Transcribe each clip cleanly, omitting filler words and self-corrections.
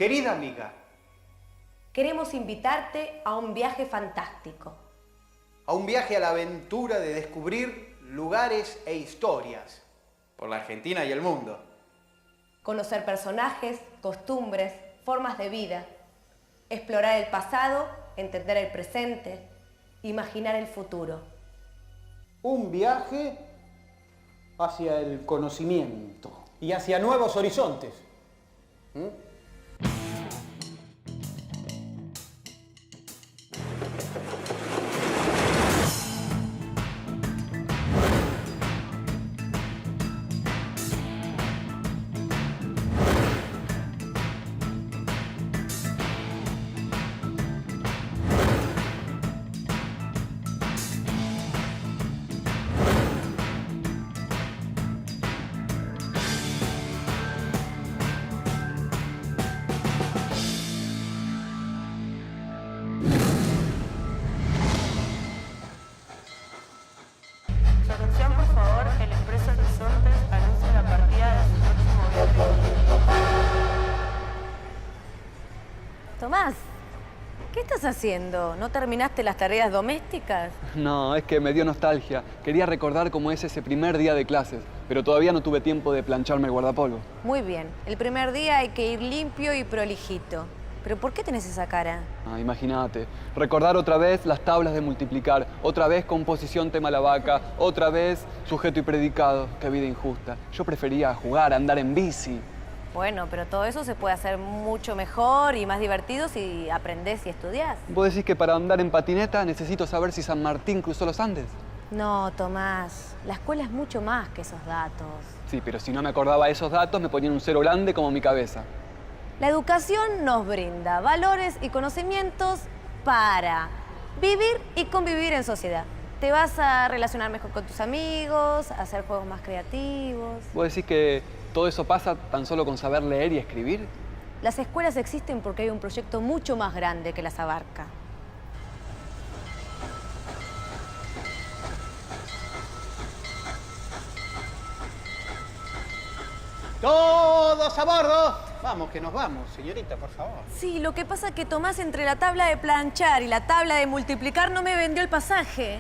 Querida amiga, queremos invitarte a un viaje fantástico. a un viaje a la aventura de descubrir lugares e historias por la Argentina y el mundo. Conocer personajes, costumbres, formas de vida. Explorar el pasado, entender el presente, imaginar el futuro. Un viaje hacia el conocimiento y hacia nuevos horizontes. Su atención, por favor, el Expreso Horizontes anuncia la partida de su próximo viaje. Tomás, ¿qué estás haciendo? ¿No terminaste las tareas domésticas? No, es que me dio nostalgia. Quería recordar cómo es ese primer día de clases, pero todavía no tuve tiempo de plancharme el guardapolvo. Muy bien. El primer día hay que ir limpio y prolijito. ¿Pero por qué tenés esa cara? Ah, imagínate. Recordar otra vez las tablas de multiplicar, otra vez composición tema la vaca, otra vez sujeto y predicado. Qué vida injusta. Yo prefería jugar, andar en bici. Bueno, pero todo eso se puede hacer mucho mejor y más divertido si aprendés y estudiás. ¿Vos decís que para andar en patineta necesito saber si San Martín cruzó los Andes? No, Tomás. La escuela es mucho más que esos datos. Sí, pero si no me acordaba de esos datos, me ponían un cero grande como mi cabeza. La educación nos brinda valores y conocimientos para vivir y convivir en sociedad. Te vas a relacionar mejor con tus amigos, a hacer juegos más creativos. ¿Vos decís que todo eso pasa tan solo con saber leer y escribir? Las escuelas existen porque hay un proyecto mucho más grande que las abarca. ¡Todos a bordo! Vamos, que nos vamos, señorita, por favor. Sí, lo que pasa es que Tomás, entre la tabla de planchar y la tabla de multiplicar, no me vendió el pasaje.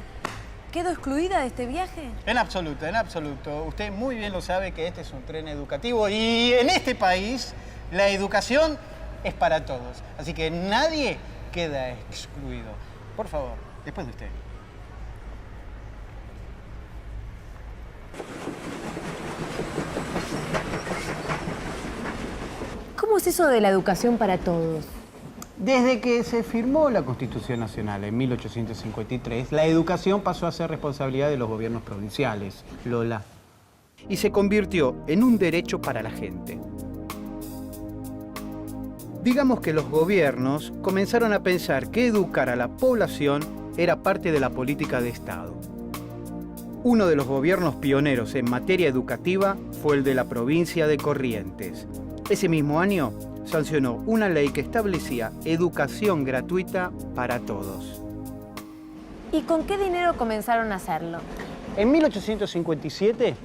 ¿Quedo excluida de este viaje? En absoluto, en absoluto. Usted muy bien lo sabe que este es un tren educativo y en este país la educación es para todos. Así que nadie queda excluido. Por favor, después de usted. ¿Cómo es eso de la educación para todos? Desde que se firmó la Constitución Nacional en 1853, la educación pasó a ser responsabilidad de los gobiernos provinciales, Lola. Y se convirtió en un derecho para la gente. Digamos que los gobiernos comenzaron a pensar que educar a la población era parte de la política de Estado. Uno de los gobiernos pioneros en materia educativa fue el de la provincia de Corrientes. Ese mismo año sancionó una ley que establecía educación gratuita para todos. ¿Y con qué dinero comenzaron a hacerlo? En 1857,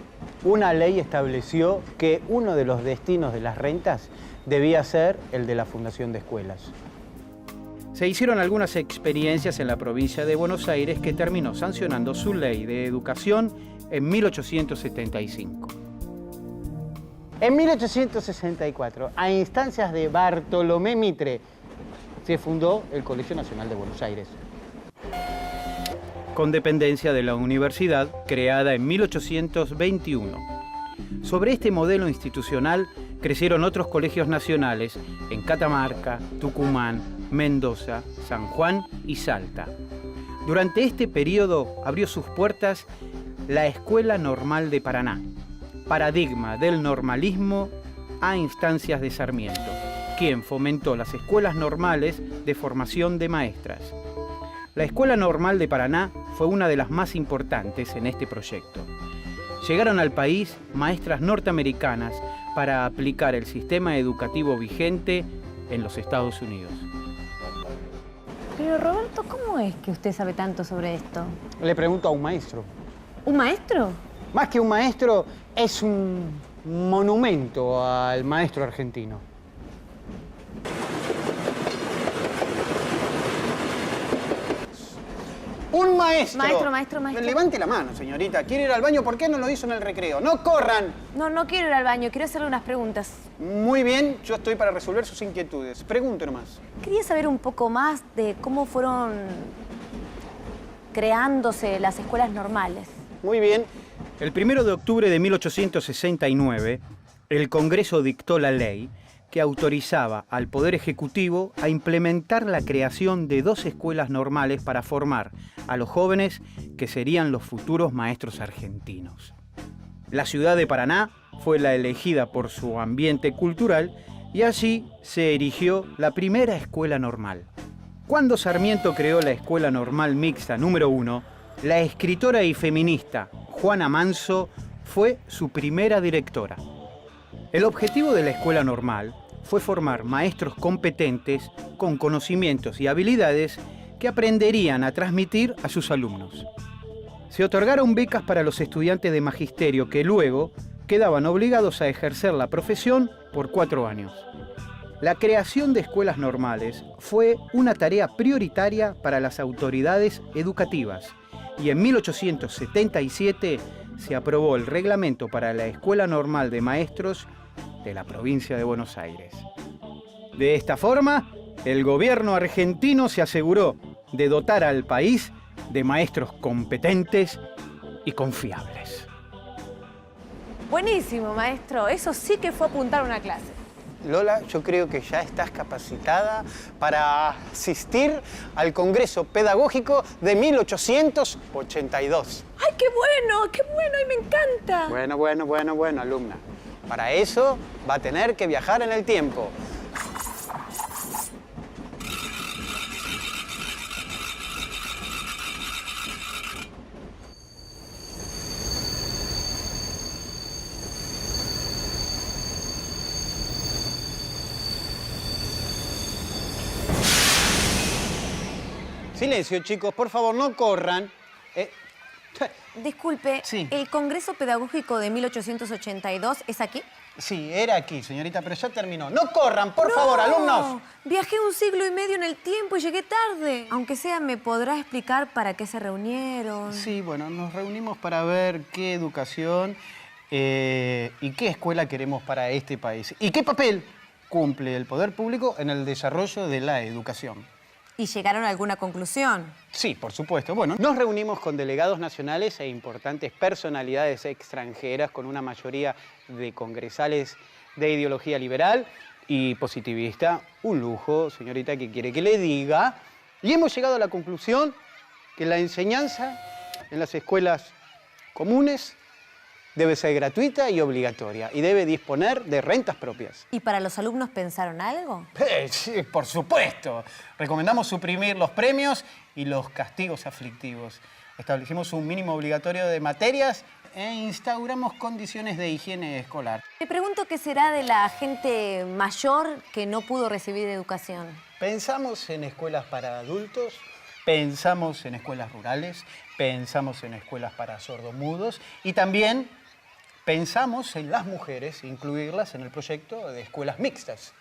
una ley estableció que uno de los destinos de las rentas debía ser el de la fundación de escuelas. Se hicieron algunas experiencias en la provincia de Buenos Aires que terminó sancionando su ley de educación en 1875. En 1864, a instancias de Bartolomé Mitre, se fundó el Colegio Nacional de Buenos Aires, con dependencia de la universidad, creada en 1821. Sobre este modelo institucional crecieron otros colegios nacionales en Catamarca, Tucumán, Mendoza, San Juan y Salta. Durante este periodo abrió sus puertas la Escuela Normal de Paraná, paradigma del normalismo a instancias de Sarmiento, quien fomentó las escuelas normales de formación de maestras. La Escuela Normal de Paraná fue una de las más importantes en este proyecto. Llegaron al país maestras norteamericanas para aplicar el sistema educativo vigente en los Estados Unidos. Pero Roberto, ¿cómo es que usted sabe tanto sobre esto? Le pregunto a un maestro. ¿Un maestro? Más que un maestro, es un monumento al maestro argentino. Un maestro. Maestro. Levante la mano, señorita. ¿Quiere ir al baño? ¿Por qué no lo hizo en el recreo? ¡No corran! No quiero ir al baño, quiero hacerle unas preguntas. Muy bien, yo estoy para resolver sus inquietudes. Pregunte nomás. Quería saber un poco más de cómo fueron creándose las escuelas normales. Muy bien. El 1 de octubre de 1869, el Congreso dictó la ley que autorizaba al Poder Ejecutivo a implementar la creación de 2 escuelas normales para formar a los jóvenes que serían los futuros maestros argentinos. La ciudad de Paraná fue la elegida por su ambiente cultural y allí se erigió la primera escuela normal. Cuando Sarmiento creó la Escuela Normal Mixta número 1, la escritora y feminista Juana Manso fue su primera directora. El objetivo de la Escuela Normal fue formar maestros competentes con conocimientos y habilidades que aprenderían a transmitir a sus alumnos. Se otorgaron becas para los estudiantes de magisterio que luego quedaban obligados a ejercer la profesión por 4 años. La creación de escuelas normales fue una tarea prioritaria para las autoridades educativas y en 1877 se aprobó el reglamento para la Escuela Normal de Maestros de la provincia de Buenos Aires. De esta forma, el gobierno argentino se aseguró de dotar al país de maestros competentes y confiables. Buenísimo, maestro. Eso sí que fue apuntar a una clase. Lola, yo creo que ya estás capacitada para asistir al Congreso Pedagógico de 1882. ¡Ay, qué bueno! ¡Y me encanta! Bueno, alumna. Para eso va a tener que viajar en el tiempo. Silencio, chicos, por favor, no corran. Disculpe, Sí. ¿el Congreso Pedagógico de 1882 es aquí? Sí, era aquí, señorita, pero ya terminó. ¡No corran, por favor, alumnos! Viajé 1 siglo y medio en el tiempo y llegué tarde. Aunque sea, ¿me podrá explicar para qué se reunieron? Sí, bueno, nos reunimos para ver qué educación y qué escuela queremos para este país. ¿Y qué papel cumple el poder público en el desarrollo de la educación? ¿Y llegaron a alguna conclusión? Sí, por supuesto. Bueno, nos reunimos con delegados nacionales e importantes personalidades extranjeras con una mayoría de congresales de ideología liberal y positivista. Un lujo, señorita, que quiere que le diga. Y hemos llegado a la conclusión que la enseñanza en las escuelas comunes debe ser gratuita y obligatoria y debe disponer de rentas propias. ¿Y para los alumnos pensaron algo? Sí, por supuesto. Recomendamos suprimir los premios y los castigos aflictivos. Establecimos un mínimo obligatorio de materias e instauramos condiciones de higiene escolar. Me pregunto qué será de la gente mayor que no pudo recibir educación. Pensamos en escuelas para adultos, pensamos en escuelas rurales, pensamos en escuelas para sordomudos y también pensamos en las mujeres, incluirlas en el proyecto de escuelas mixtas.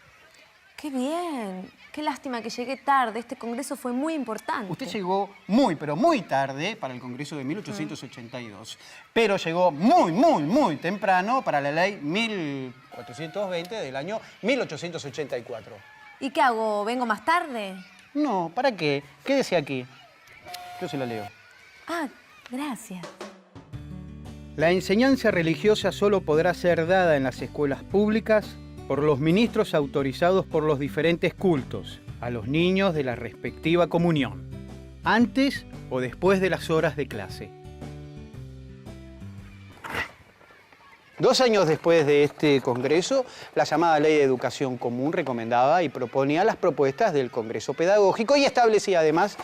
¡Qué bien! Qué lástima que llegué tarde. Este congreso fue muy importante. Usted llegó muy, pero muy tarde para el Congreso de 1882, pero llegó muy temprano para la ley 1420 del año 1884. ¿Y qué hago? ¿Vengo más tarde? No, ¿para qué? Quédese aquí. Yo se la leo. Ah, gracias. La enseñanza religiosa solo podrá ser dada en las escuelas públicas por los ministros autorizados por los diferentes cultos a los niños de la respectiva comunión, antes o después de las horas de clase. 2 años después de este Congreso, la llamada Ley de Educación Común recomendaba y proponía las propuestas del Congreso Pedagógico y establecía además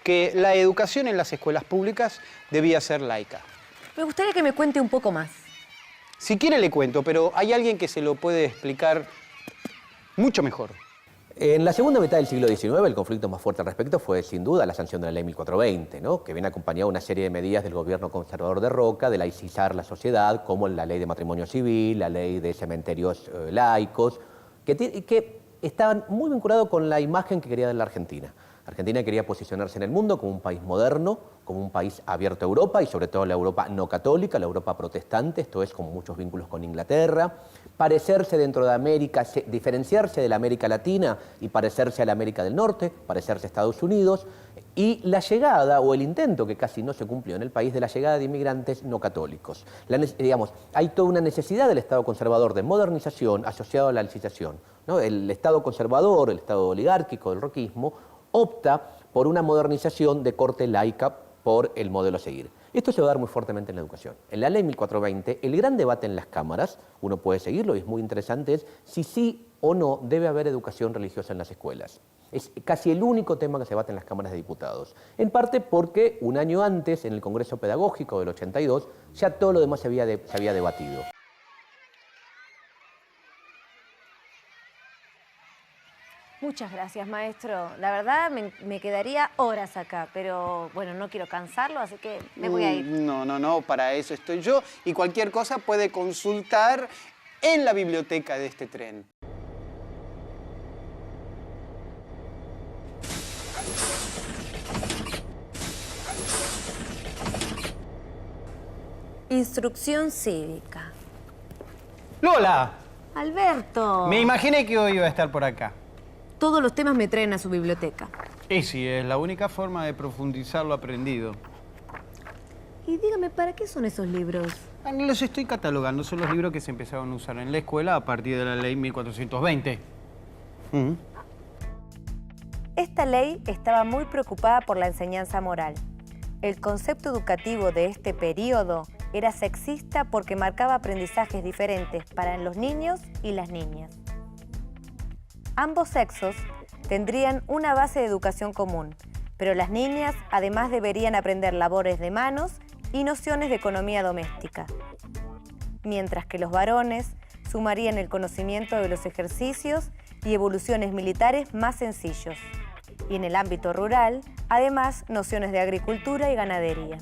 que la educación en las escuelas públicas debía ser laica. Me gustaría que me cuente un poco más. Si quiere le cuento, pero hay alguien que se lo puede explicar mucho mejor. En la segunda mitad del siglo XIX, el conflicto más fuerte al respecto fue, sin duda, la sanción de la Ley 1420, ¿no? Que viene acompañada de una serie de medidas del gobierno conservador de Roca, de laicizar la sociedad, como la Ley de Matrimonio Civil, la Ley de Cementerios Laicos, que estaban muy vinculados con la imagen que quería dar la Argentina. Argentina quería posicionarse en el mundo como un país moderno, como un país abierto a Europa y sobre todo la Europa no católica, la Europa protestante, esto es con muchos vínculos con Inglaterra, parecerse dentro de América, diferenciarse de la América Latina y parecerse a la América del Norte, parecerse a Estados Unidos, y la llegada o el intento que casi no se cumplió en el país de la llegada de inmigrantes no católicos. Digamos, hay toda una necesidad del Estado conservador de modernización asociado a la laicización, ¿no? El Estado conservador, el Estado oligárquico, el roquismo, opta por una modernización de corte laica por el modelo a seguir. Esto se va a dar muy fuertemente en la educación. En la ley 1420, el gran debate en las cámaras, uno puede seguirlo y es muy interesante, es si sí o no debe haber educación religiosa en las escuelas. Es casi el único tema que se debate en las cámaras de diputados. En parte porque un año antes, en el Congreso Pedagógico del 82, ya todo lo demás se había debatido. Muchas gracias, maestro. La verdad, me quedaría horas acá, pero bueno, no quiero cansarlo, así que me voy a ir. No, para eso estoy yo. Y cualquier cosa puede consultar en la biblioteca de este tren. Instrucción cívica. ¡Lola! Alberto. Me imaginé que hoy iba a estar por acá. Todos los temas me traen a su biblioteca. Y sí, es la única forma de profundizar lo aprendido. Y dígame, ¿para qué son esos libros? Ni los estoy catalogando, son los libros que se empezaron a usar en la escuela a partir de la ley 1420. Esta ley estaba muy preocupada por la enseñanza moral. El concepto educativo de este periodo era sexista porque marcaba aprendizajes diferentes para los niños y las niñas. Ambos sexos tendrían una base de educación común, pero las niñas además deberían aprender labores de manos y nociones de economía doméstica, mientras que los varones sumarían el conocimiento de los ejercicios y evoluciones militares más sencillos, y en el ámbito rural, además, nociones de agricultura y ganadería.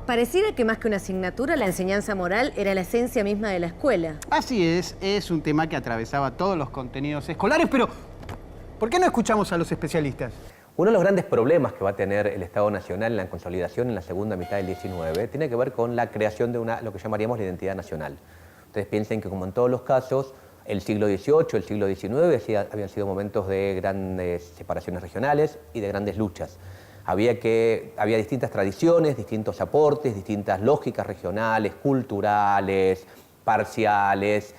Pareciera que más que una asignatura, la enseñanza moral era la esencia misma de la escuela. Así es un tema que atravesaba todos los contenidos escolares, pero ¿por qué no escuchamos a los especialistas? Uno de los grandes problemas que va a tener el Estado Nacional en la consolidación en la segunda mitad del 19 tiene que ver con la creación de lo que llamaríamos la identidad nacional. Ustedes piensen que, como en todos los casos, el siglo XVIII, el siglo XIX habían sido momentos de grandes separaciones regionales y de grandes luchas. Había distintas tradiciones, distintos aportes, distintas lógicas regionales, culturales, parciales,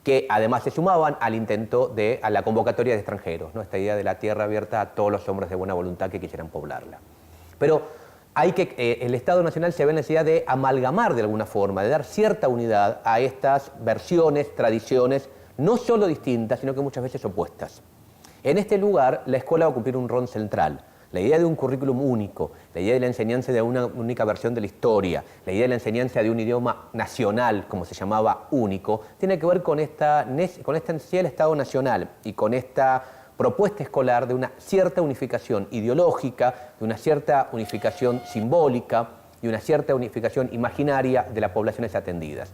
que además se sumaban al intento a la convocatoria de extranjeros, ¿no? Esta idea de la tierra abierta a todos los hombres de buena voluntad que quisieran poblarla. Pero el Estado Nacional se ve en la necesidad de amalgamar de alguna forma, de dar cierta unidad a estas versiones, tradiciones, no solo distintas, sino que muchas veces opuestas. En este lugar, la escuela va a cumplir un rol central. La idea de un currículum único, la idea de la enseñanza de una única versión de la historia, la idea de la enseñanza de un idioma nacional, como se llamaba, único, tiene que ver con esta necesidad del Estado Nacional y con esta propuesta escolar de una cierta unificación ideológica, de una cierta unificación simbólica y una cierta unificación imaginaria de las poblaciones atendidas.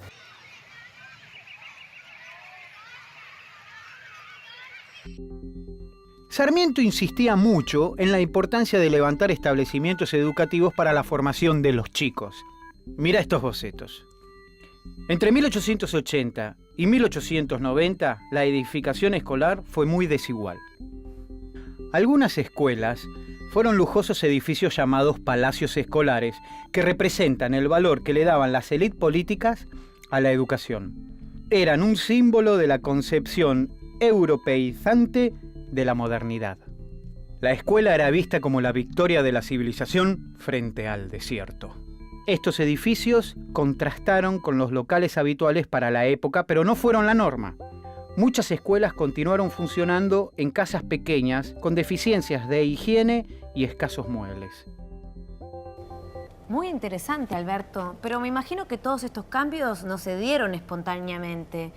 Sarmiento insistía mucho en la importancia de levantar establecimientos educativos para la formación de los chicos. Mira estos bocetos. Entre 1880 y 1890, la edificación escolar fue muy desigual. Algunas escuelas fueron lujosos edificios llamados palacios escolares, que representan el valor que le daban las élites políticas a la educación. Eran un símbolo de la concepción europeizante de la modernidad. La escuela era vista como la victoria de la civilización frente al desierto. Estos edificios contrastaron con los locales habituales para la época, pero no fueron la norma. Muchas escuelas continuaron funcionando en casas pequeñas, con deficiencias de higiene y escasos muebles. Muy interesante, Alberto, pero me imagino que todos estos cambios no se dieron espontáneamente.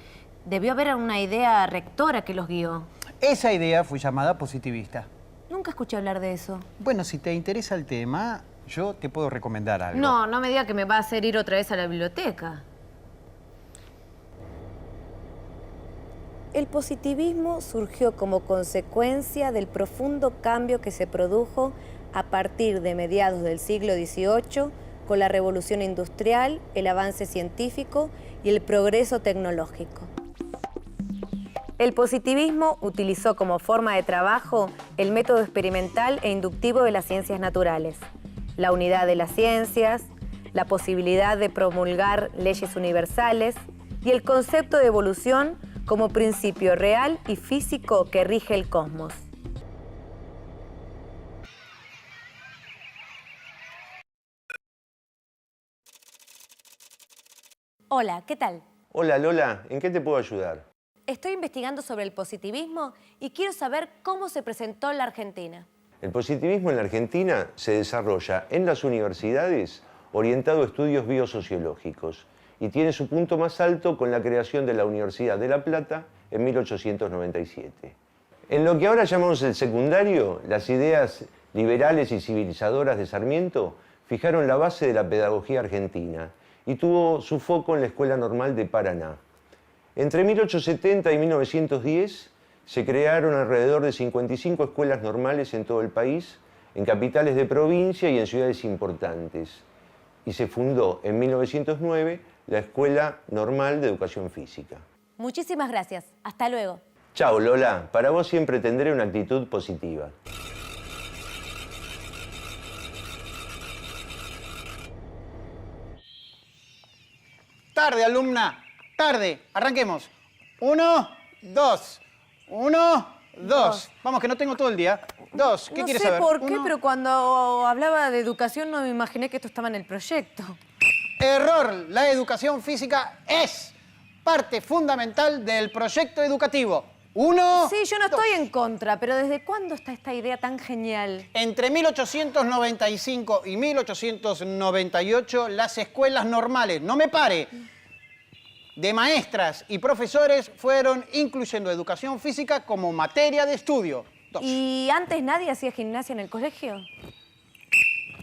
Debió haber una idea rectora que los guió. Esa idea fue llamada positivista. Nunca escuché hablar de eso. Bueno, si te interesa el tema, yo te puedo recomendar algo. No me diga que me va a hacer ir otra vez a la biblioteca. el positivismo surgió como consecuencia del profundo cambio que se produjo a partir de mediados del siglo XVIII con la revolución industrial, el avance científico y el progreso tecnológico. El positivismo utilizó como forma de trabajo el método experimental e inductivo de las ciencias naturales, la unidad de las ciencias, la posibilidad de promulgar leyes universales y el concepto de evolución como principio real y físico que rige el cosmos. Hola, ¿qué tal? Hola Lola, ¿en qué te puedo ayudar? Estoy investigando sobre el positivismo y quiero saber cómo se presentó en la Argentina. El positivismo en la Argentina se desarrolla en las universidades orientado a estudios biosociológicos y tiene su punto más alto con la creación de la Universidad de La Plata en 1897. En lo que ahora llamamos el secundario, las ideas liberales y civilizadoras de Sarmiento fijaron la base de la pedagogía argentina y tuvo su foco en la Escuela Normal de Paraná. Entre 1870 y 1910 se crearon alrededor de 55 escuelas normales en todo el país, en capitales de provincia y en ciudades importantes. Y se fundó en 1909 la Escuela Normal de Educación Física. Muchísimas gracias. Hasta luego. Chao, Lola. Para vos siempre tendré una actitud positiva. Tarde, alumna. Tarde. Arranquemos. 1, 2. 1, 2. Vamos, que no tengo todo el día. 2. ¿Qué quieres saber? No sé por qué, pero cuando hablaba de educación no me imaginé que esto estaba en el proyecto. Error. La educación física es parte fundamental del proyecto educativo. 1. Sí, yo no estoy en contra, pero ¿desde cuándo está esta idea tan genial? Entre 1895 y 1898, las escuelas normales, no me pare, de maestras y profesores fueron incluyendo educación física como materia de estudio. 2. ¿Y antes nadie hacía gimnasia en el colegio?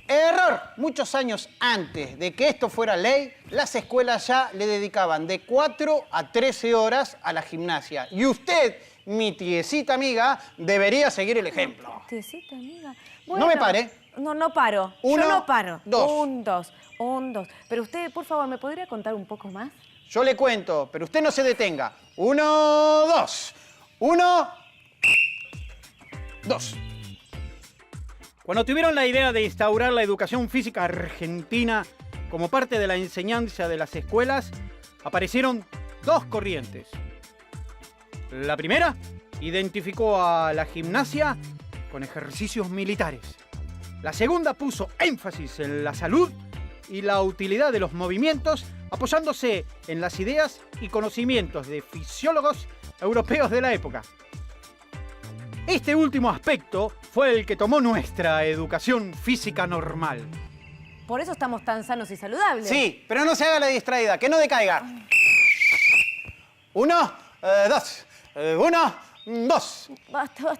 Error. Muchos años antes de que esto fuera ley, las escuelas ya le dedicaban de 4 a 13 horas a la gimnasia. Y usted, mi tiecita amiga, debería seguir el ejemplo. Tiecita amiga. No me pare. No paro. 1, Yo no paro. 2. 1, 2. Pero usted, por favor, ¿me podría contar un poco más? Yo le cuento, pero usted no se detenga. 1, 2. 1, 2. Cuando tuvieron la idea de instaurar la educación física argentina como parte de la enseñanza de las escuelas, aparecieron dos corrientes. La primera identificó a la gimnasia con ejercicios militares. La segunda puso énfasis en la salud y la utilidad de los movimientos, apoyándose en las ideas y conocimientos de fisiólogos europeos de la época. Este último aspecto fue el que tomó nuestra educación física normal. Por eso estamos tan sanos y saludables. Sí, pero no se haga la distraída, que no decaiga. 1, 2. 1, 2. Basta.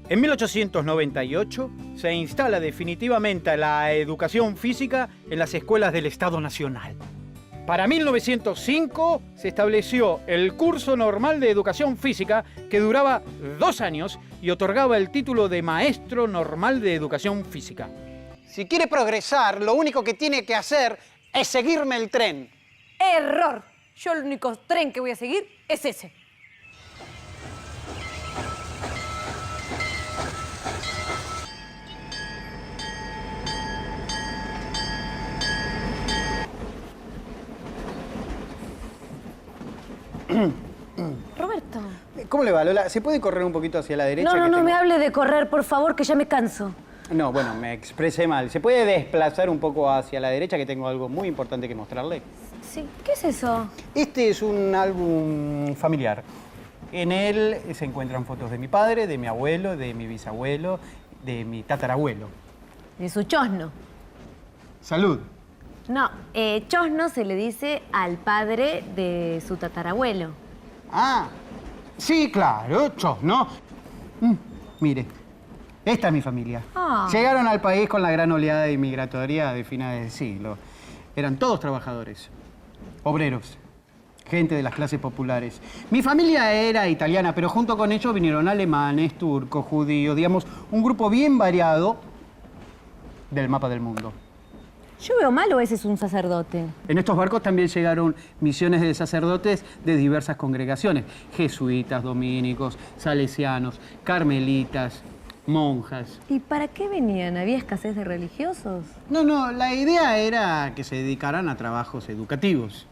En 1898 se instala definitivamente la educación física en las escuelas del Estado Nacional. Para 1905 se estableció el curso normal de educación física que duraba 2 años y otorgaba el título de maestro normal de educación física. Si quiere progresar, lo único que tiene que hacer es seguirme el tren. ¡Error! Yo el único tren que voy a seguir es ese. Roberto. ¿Cómo le va, Lola? ¿Se puede correr un poquito hacia la derecha? No me hable de correr, por favor, que ya me canso. No, bueno, me expresé mal. ¿Se puede desplazar un poco hacia la derecha, que tengo algo muy importante que mostrarle? Sí. ¿Qué es eso? Este es un álbum familiar. En él se encuentran fotos de mi padre, de mi abuelo, de mi bisabuelo, de mi tatarabuelo. De su chosno. Salud. No, chosno se le dice al padre de su tatarabuelo. Ah, sí, claro, chosno. Mire, esta es mi familia. Ah. Llegaron al país con la gran oleada inmigratoria de finales del siglo. Eran todos trabajadores. obreros, gente de las clases populares. Mi familia era italiana, pero junto con ellos vinieron alemanes, turcos, judíos, digamos, un grupo bien variado del mapa del mundo. Yo veo mal o ese es un sacerdote. En estos barcos también llegaron misiones de sacerdotes de diversas congregaciones, jesuitas, dominicos, salesianos, carmelitas, monjas. ¿Y para qué venían? ¿Había escasez de religiosos? No, la idea era que se dedicaran a trabajos educativos.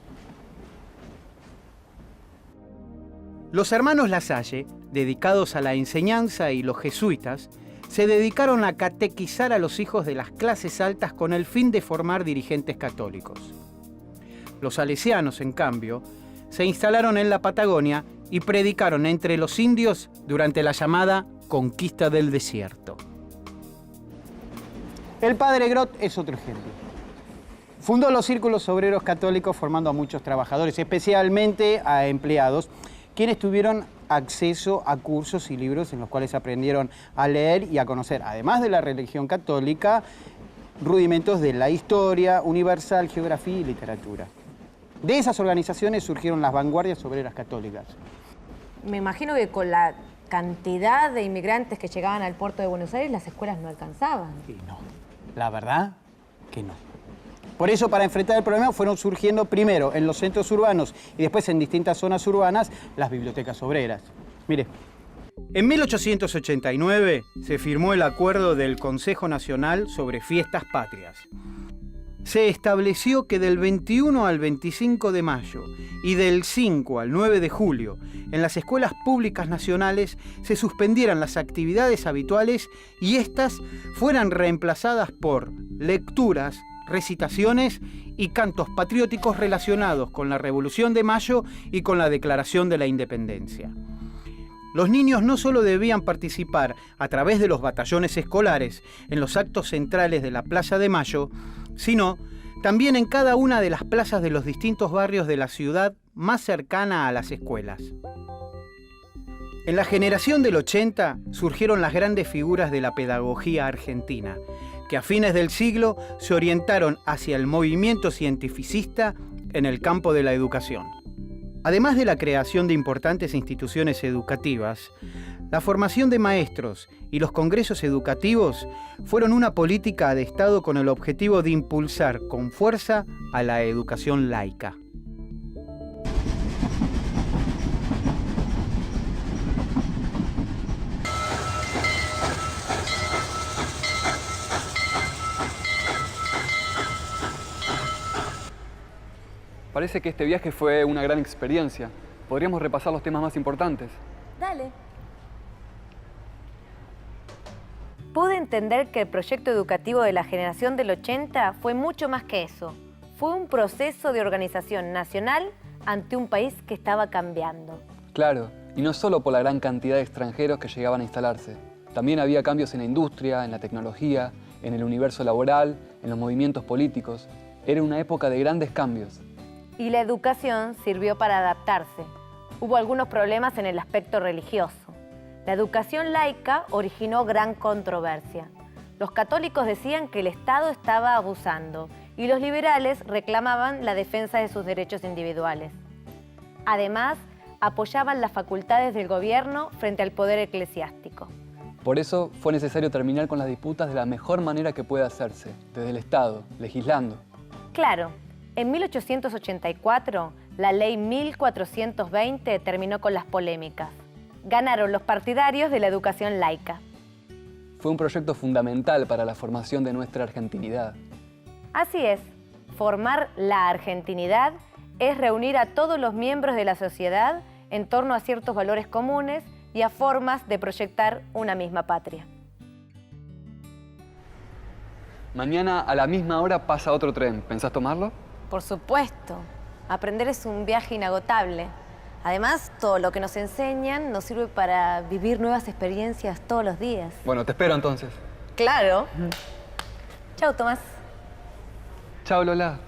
Los hermanos Lasalle, dedicados a la enseñanza, y los jesuitas, se dedicaron a catequizar a los hijos de las clases altas con el fin de formar dirigentes católicos. Los salesianos, en cambio, se instalaron en la Patagonia y predicaron entre los indios durante la llamada conquista del desierto. El padre Grot es otro ejemplo. Fundó los círculos obreros católicos formando a muchos trabajadores, especialmente a empleados, quienes tuvieron acceso a cursos y libros en los cuales aprendieron a leer y a conocer, además de la religión católica, rudimentos de la historia universal, geografía y literatura. De esas organizaciones surgieron las vanguardias obreras católicas. Me imagino que con la cantidad de inmigrantes que llegaban al puerto de Buenos Aires, las escuelas no alcanzaban. Y no, la verdad que no. Por eso, para enfrentar el problema, fueron surgiendo primero en los centros urbanos y después en distintas zonas urbanas las bibliotecas obreras. Mire. En 1889 se firmó el acuerdo del Consejo Nacional sobre Fiestas Patrias. Se estableció que del 21 al 25 de mayo y del 5 al 9 de julio, en las escuelas públicas nacionales se suspendieran las actividades habituales y éstas fueran reemplazadas por lecturas, recitaciones y cantos patrióticos relacionados con la Revolución de Mayo y con la Declaración de la Independencia. Los niños no solo debían participar a través de los batallones escolares en los actos centrales de la Plaza de Mayo, sino también en cada una de las plazas de los distintos barrios de la ciudad más cercana a las escuelas. En la generación del 80 surgieron las grandes figuras de la pedagogía argentina, que a fines del siglo se orientaron hacia el movimiento cientificista en el campo de la educación. Además de la creación de importantes instituciones educativas, la formación de maestros y los congresos educativos fueron una política de Estado con el objetivo de impulsar con fuerza a la educación laica. Parece que este viaje fue una gran experiencia. Podríamos repasar los temas más importantes. Dale. Pude entender que el proyecto educativo de la generación del 80 fue mucho más que eso. Fue un proceso de organización nacional ante un país que estaba cambiando. Claro, y no solo por la gran cantidad de extranjeros que llegaban a instalarse. También había cambios en la industria, en la tecnología, en el universo laboral, en los movimientos políticos. Era una época de grandes cambios. Y la educación sirvió para adaptarse. Hubo algunos problemas en el aspecto religioso. La educación laica originó gran controversia. Los católicos decían que el Estado estaba abusando y los liberales reclamaban la defensa de sus derechos individuales. Además, apoyaban las facultades del gobierno frente al poder eclesiástico. Por eso fue necesario terminar con las disputas de la mejor manera que puede hacerse, desde el Estado, legislando. Claro. En 1884, la Ley 1420 terminó con las polémicas. Ganaron los partidarios de la educación laica. Fue un proyecto fundamental para la formación de nuestra argentinidad. Así es, formar la argentinidad es reunir a todos los miembros de la sociedad en torno a ciertos valores comunes y a formas de proyectar una misma patria. Mañana a la misma hora pasa otro tren. ¿Pensás tomarlo? Por supuesto. Aprender es un viaje inagotable. Además, todo lo que nos enseñan nos sirve para vivir nuevas experiencias todos los días. Bueno, te espero entonces. Claro. Chau, Tomás. Chao, Lola.